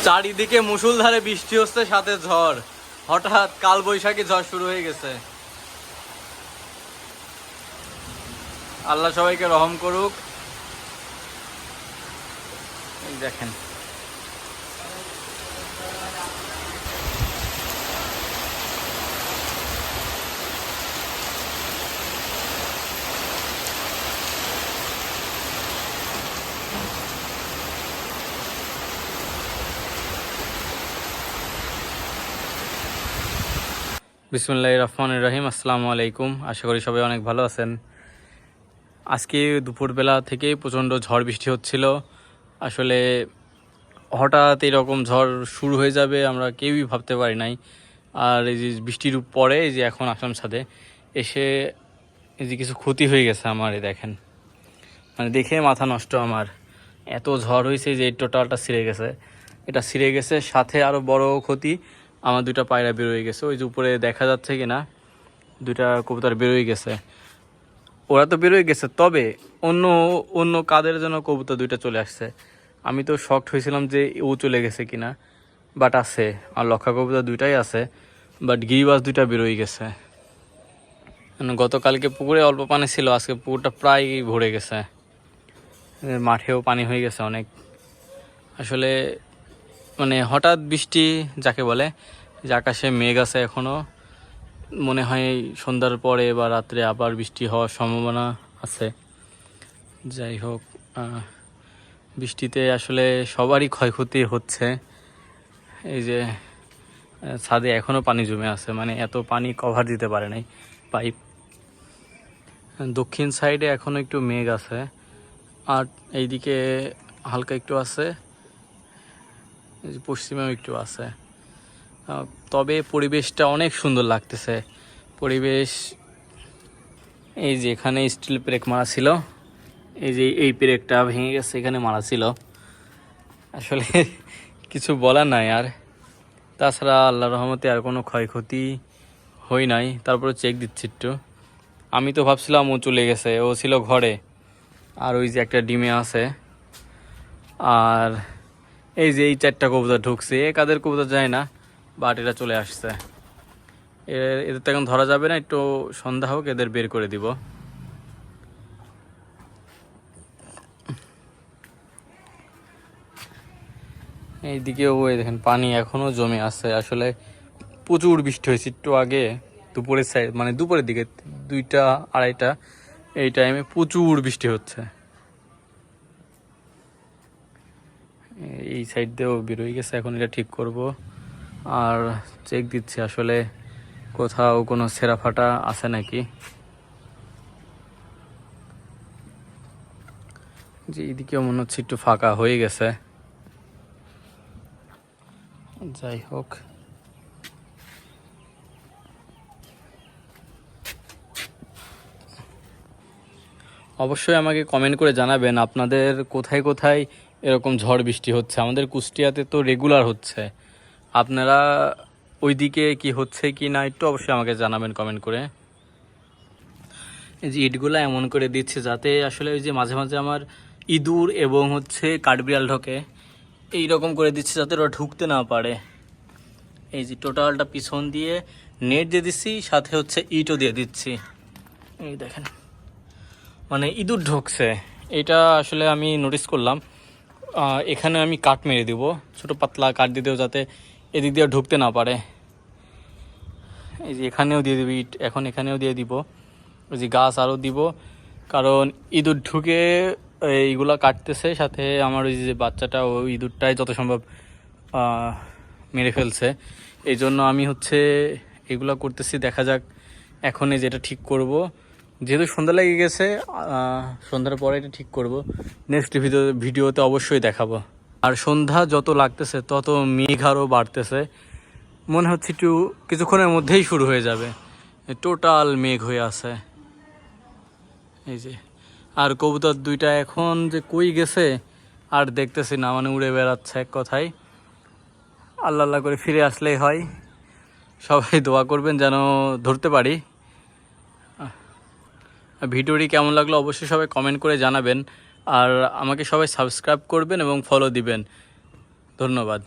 চারিদিকে মুষলধারে বৃষ্টি হচ্ছে, সাথে ঝড়। হঠাৎ কাল বৈশাখী ঝড় শুরু হয়ে গেছে। আল্লাহ সবাইকে রহম করুক। এই দেখেন, বিসমিল্লাহির রহমানির রহিম। আসসালামু আলাইকুম। আশা করি সবাই অনেক ভালো আছেন। আজকে দুপুরবেলা থেকে প্রচণ্ড ঝড় বৃষ্টি হচ্ছিল। আসলে হঠাৎ এরকম ঝড় শুরু হয়ে যাবে আমরা কেউই ভাবতে পারি নাই। আর এই যে বৃষ্টির পরে এই যে এখন আসলাম ছাদে, এসে এই যে কিছু ক্ষতি হয়ে গেছে আমার। এই দেখেন, মানে দেখে মাথা নষ্ট আমার। এত ঝড় হয়েছে যে এই টোটালটা ছিঁড়ে গেছে, এটা ছিঁড়ে গেছে। সাথে আরও বড় ক্ষতি, আমার দুইটা পায়রা বেরোয় গেছে। ওই যে উপরে দেখা যাচ্ছে কি না, দুইটা কবুতর বেরোয় গেছে। ওরা তো বেরোয় গেছে, তবে অন্য অন্য কাদের জন্য কবুতর দুইটা চলে আসছে। আমি তো শকড হয়েছিলাম যে ও চলে গেছে কিনা, বাট আছে। আর লক্ষা কবুতর দুইটাই আছে, বাট গিরিবাজ দুইটা বেরোয় গেছে। গতকালকে পুকুরে অল্প পানি ছিল, আজকে পুকুরটা প্রায় ভরে গেছে। মাঠেও পানি হয়ে গেছে অনেক। আসলে মানে হঠাৎ বৃষ্টি যাকে বলে, যে আকাশে মেঘ আছে এখনও, মনে হয় সন্ধ্যার পরে বা রাত্রে আবার বৃষ্টি হওয়ার সম্ভাবনা আছে। যাই হোক, বৃষ্টিতে আসলে সবারই ক্ষয়ক্ষতি হচ্ছে। এই যে ছাদে এখনও পানি জমে আছে, মানে এত পানি কভার দিতে পারে নাই পাইপ। দক্ষিণ সাইডে এখনও একটু মেঘ আছে, আর এইদিকে হালকা একটু আছে, পশ্চিমেও একটু আছে। তবে পরিবেশটা অনেক সুন্দর লাগতেছে। পরিবেশ, এই যে এখানে স্টিল ব্রেক মারা ছিল, এই যে এই ব্রেকটা ভেঙে গেছে, এখানে মারা ছিল। আসলে কিছু বলার নাই আর। তাছাড়া আল্লাহর রহমতে আর কোনো ক্ষয়ক্ষতি হয় নাই। তারপরে চেক দিচ্ছি একটু। আমি তো ভাবছিলাম ও চলে গেছে, ও ছিল ঘরে। আর ওই যে একটা ডিমে আছে, আর এই যে এই চারটা কবুতর ঢুকছে, কাদের কবুতর যায় না, বাট এরা চলে আসছে। এদের তো এখন ধরা যাবে না, একটু সন্ধ্যা হোক এদের বের করে দিব। এইদিকেও ওই দেখেন পানি এখনও জমে আছে। আসলে প্রচুর বৃষ্টি হয়েছে একটু আগে, দুপুরের সাইড, মানে দুপুরের দিকে 2টা 2:30 এই টাইমে প্রচুর বৃষ্টি হচ্ছে। এই সাইড দিয়েও বেরোয় গেছে, এখন এটা ঠিক করব। আর চেক দিচ্ছি আসলে কোথাও কোনো ছেঁড়া ফাটা আছে নাকি। যে এইদিকেও মনে হচ্ছে একটু ফাঁকা হয়ে গেছে। যাই হোক, অবশ্যই আমাকে কমেন্ট করে জানাবেন আপনাদের কোথায় কোথায় এরকম ঝড় বৃষ্টি হচ্ছে। আমাদের কুষ্টিয়াতে তো রেগুলার হচ্ছে। আপনারা ওইদিকে কি হচ্ছে কি না একটু অবশ্যই আমাকে জানাবেন কমেন্ট করে। এই যে ইটগুলো এমন করে দিচ্ছে যাতে আসলে ওই যে মাঝে মাঝে আমার ইঁদুর এবং হচ্ছে কাঠবিড়াল ঢোকে, এইরকম করে দিচ্ছে যাতে ওরা ঢুকতে না পারে। এই যে টোটালটা পিছন দিয়ে নেট দিয়ে দিচ্ছি, সাথে হচ্ছে ইটও দিয়ে দিচ্ছি। এই দেখেন, মানে ইঁদুর ঢুকছে, এটা আসলে আমি নোটিস করলাম। এখানে আমি কাঠ মেরে দিব, ছোটো পাতলা কাঠ দিয়ে দেবো যাতে এদিক দিয়ে ঢুকতে না পারে। এই যে এখানেও দিয়ে দিবি ইট, এখন এখানেও দিয়ে দিব। ওই যে গাছ আরও দিব, কারণ ইঁদুর ঢুকে এইগুলা কাটতেছে। সাথে আমার ওই যে বাচ্চাটা, ওই ইঁদুরটাই যত সম্ভব মেরে ফেলছে। এই জন্য আমি হচ্ছে এগুলা করতেছি। দেখা যাক এখনই যেটা ঠিক করব, যেহেতু সন্ধ্যা লেগে গেছে, সন্ধ্যার পরে এটা ঠিক করব। নেক্সট ভিডিওতে অবশ্যই দেখাবো। আর সন্ধ্যা যত লাগতেছে তত মেঘ আরও বাড়তেছে, মনে হচ্ছে একটু কিছুক্ষণের মধ্যেই শুরু হয়ে যাবে। টোটাল মেঘ হয়ে আছে। এই যে, আর কবুতর দুইটা এখন যে কই গেছে আর দেখতেছি না, মানে উড়ে বেড়াচ্ছে এক কথায়। আল্লাহ আল্লাহ করে ফিরে আসলেই হয়। সবাই দোয়া করবেন যেন ধরতে পারি। ভিডিওটি কেমন লাগলো অবশ্যই সবাই কমেন্ট করে জানাবেন। আর আমাকে সবাই সাবস্ক্রাইব করবেন এবং ফলো দিবেন। ধন্যবাদ।